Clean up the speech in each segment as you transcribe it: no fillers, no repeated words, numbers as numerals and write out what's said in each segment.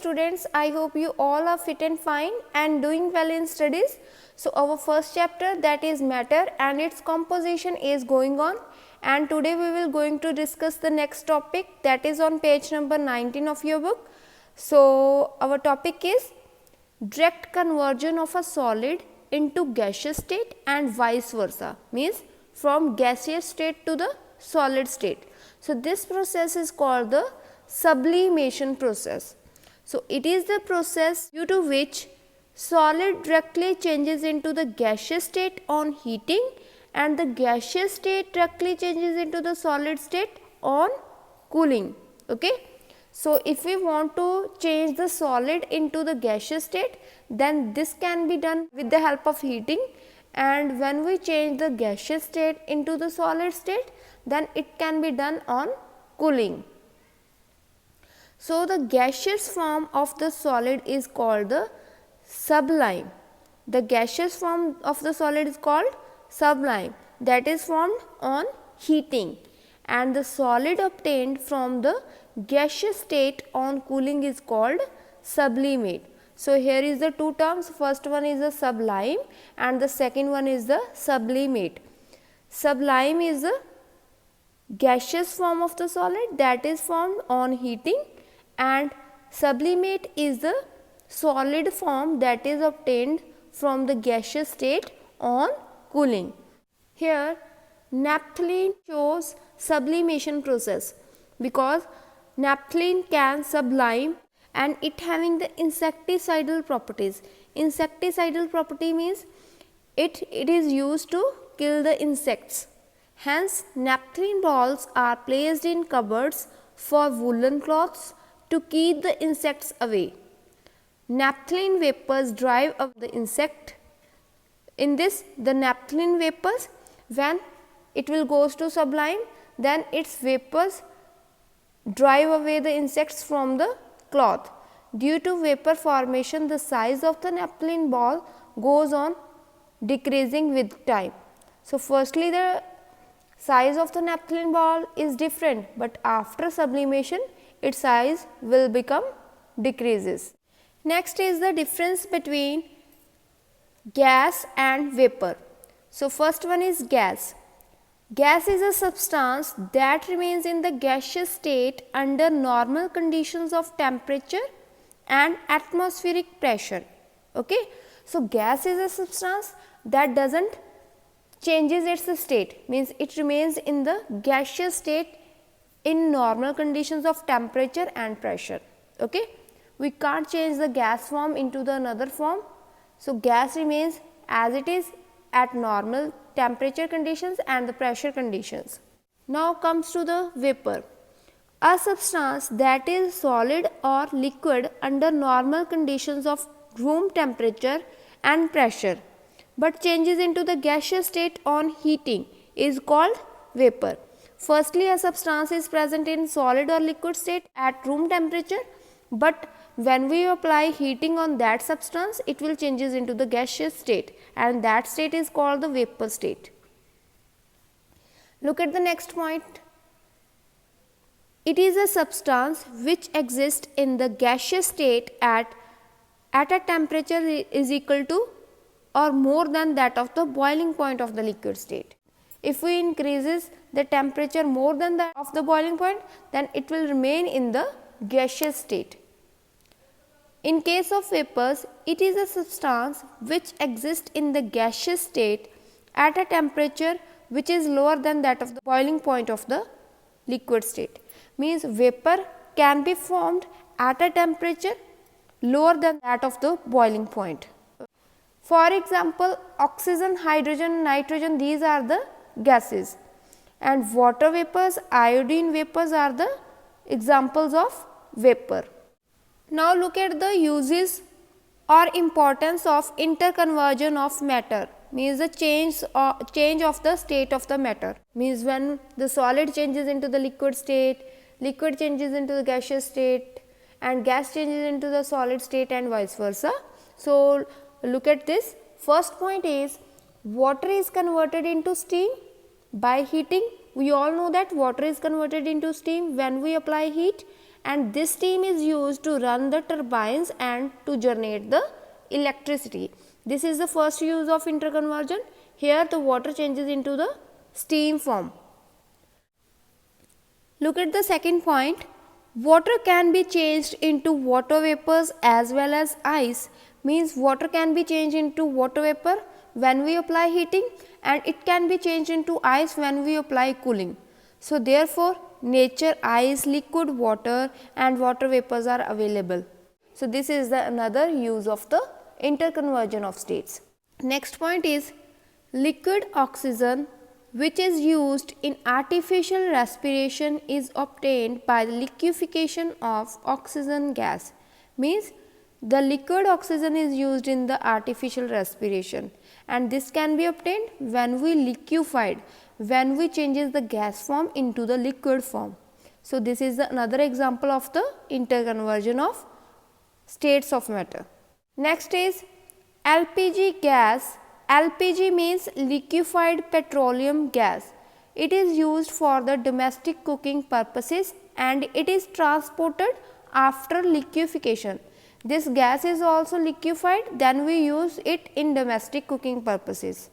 students, I hope you all are fit and fine and doing well in studies. So, our first chapter, that is matter and its composition, is going on, and today we will going to discuss the next topic, that is on page number 19 of your book. So, our topic is direct conversion of a solid into gaseous state and vice versa, means from gaseous state to the solid state. So, this process is called the sublimation process. So, it is the process due to which solid directly changes into the gaseous state on heating and the gaseous state directly changes into the solid state on cooling. Okay. So, if we want to change the solid into the gaseous state, then this can be done with the help of heating, and when we change the gaseous state into the solid state, then it can be done on cooling. So, the gaseous form of the solid is called the sublime. The gaseous form of the solid is called sublime, that is formed on heating, and the solid obtained from the gaseous state on cooling is called sublimate. So, here is the two terms, first one is the sublime and the second one is the sublimate. Sublime is the gaseous form of the solid that is formed on heating, and sublimate is the solid form that is obtained from the gaseous state on cooling. Here naphthalene shows sublimation process because naphthalene can sublime and it having the insecticidal properties. Insecticidal property means it is used to kill the insects. Hence, naphthalene balls are placed in cupboards for woolen cloths to keep the insects away. Naphthalene vapors drive away the insect. In this, the naphthalene vapors, when it will goes to sublime, then its vapors drive away the insects from the cloth. Due to vapor formation, the size of the naphthalene ball goes on decreasing with time. So, firstly the size of the naphthalene ball is different, but after sublimation its size will become decreases. Next is the difference between gas and vapor. So, first one is gas. Gas is a substance that remains in the gaseous state under normal conditions of temperature and atmospheric pressure. Okay. So, gas is a substance that does not changes its state, means it remains in the gaseous state in normal conditions of temperature and pressure. Okay. We can't change the gas form into the another form. So, gas remains as it is at normal temperature conditions and the pressure conditions. Now comes to the vapor, a substance that is solid or liquid under normal conditions of room temperature and pressure, but changes into the gaseous state on heating is called vapor. Firstly, a substance is present in solid or liquid state at room temperature, but when we apply heating on that substance, it will changes into the gaseous state, and that state is called the vapor state. Look at the next point. It is a substance which exists in the gaseous state at a temperature is equal to or more than that of the boiling point of the liquid state. If we increases the temperature more than that of the boiling point, then it will remain in the gaseous state. In case of vapors, it is a substance which exists in the gaseous state at a temperature which is lower than that of the boiling point of the liquid state. Means vapor can be formed at a temperature lower than that of the boiling point. For example, oxygen, hydrogen, nitrogen, these are the gases, and water vapors, iodine vapors are the examples of vapor. Now, look at the uses or importance of interconversion of matter, means the change of the state of the matter, means when the solid changes into the liquid state, liquid changes into the gaseous state, and gas changes into the solid state and vice versa. So, look at this. First point is water is converted into steam by heating. We all know that water is converted into steam when we apply heat, and this steam is used to run the turbines and to generate the electricity. This is the first use of interconversion. Here the water changes into the steam form. Look at the second point. Water can be changed into water vapors as well as ice. Means water can be changed into water vapor when we apply heating, and it can be changed into ice when we apply cooling. So therefore, nature, ice, liquid water and water vapors are available. So this is the another use of the interconversion of states. Next point is liquid oxygen, which is used in artificial respiration, is obtained by the liquefaction of oxygen gas. Means the liquid oxygen is used in the artificial respiration, and this can be obtained when we liquefied, when we changes the gas form into the liquid form. So this is another example of the interconversion of states of matter. Next is LPG gas. LPG means liquefied petroleum gas. It is used for the domestic cooking purposes and it is transported after liquefaction. This gas is also liquefied, then we use it in domestic cooking purposes.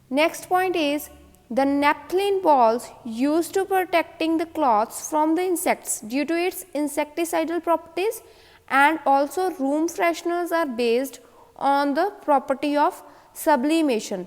Next point is the naphthalene balls used to protecting the cloths from the insects due to its insecticidal properties, and also room fresheners are based on the property of sublimation.